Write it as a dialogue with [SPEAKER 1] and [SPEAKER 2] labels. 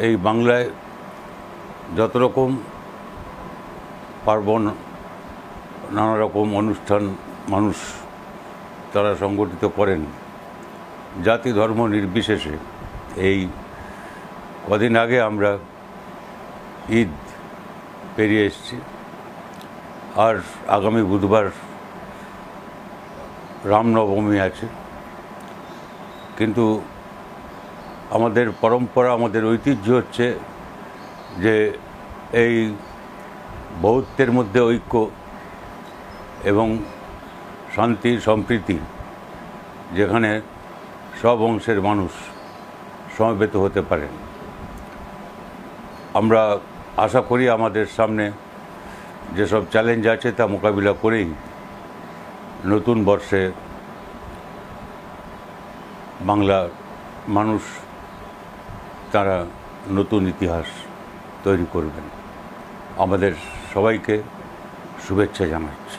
[SPEAKER 1] এই বাংলায় যত রকম পার্বণ, নানা রকম অনুষ্ঠান মানুষ তারা সংগঠিত করেন, জাতি ধর্ম নির্বিশেষে। এই কদিন আগে আমরা ঈদ পেরিয়ে এসেছি, আর আগামী বুধবার রামনবমী আছে। কিন্তু আমাদের পরম্পরা, আমাদের ঐতিহ্য হচ্ছে যে এই বহুত্বের মধ্যে ঐক্য এবং শান্তি সম্প্রীতি, যেখানে সব অংশের মানুষ সমবেত হতে পারেন। আমরা আশা করি আমাদের সামনে যেসব চ্যালেঞ্জ আছে তা মোকাবিলা করেই নতুন বর্ষে বাংলা মানুষ তারা নতুন ইতিহাস তৈরি করবেন। আমাদের সবাইকে শুভেচ্ছা জানাচ্ছি।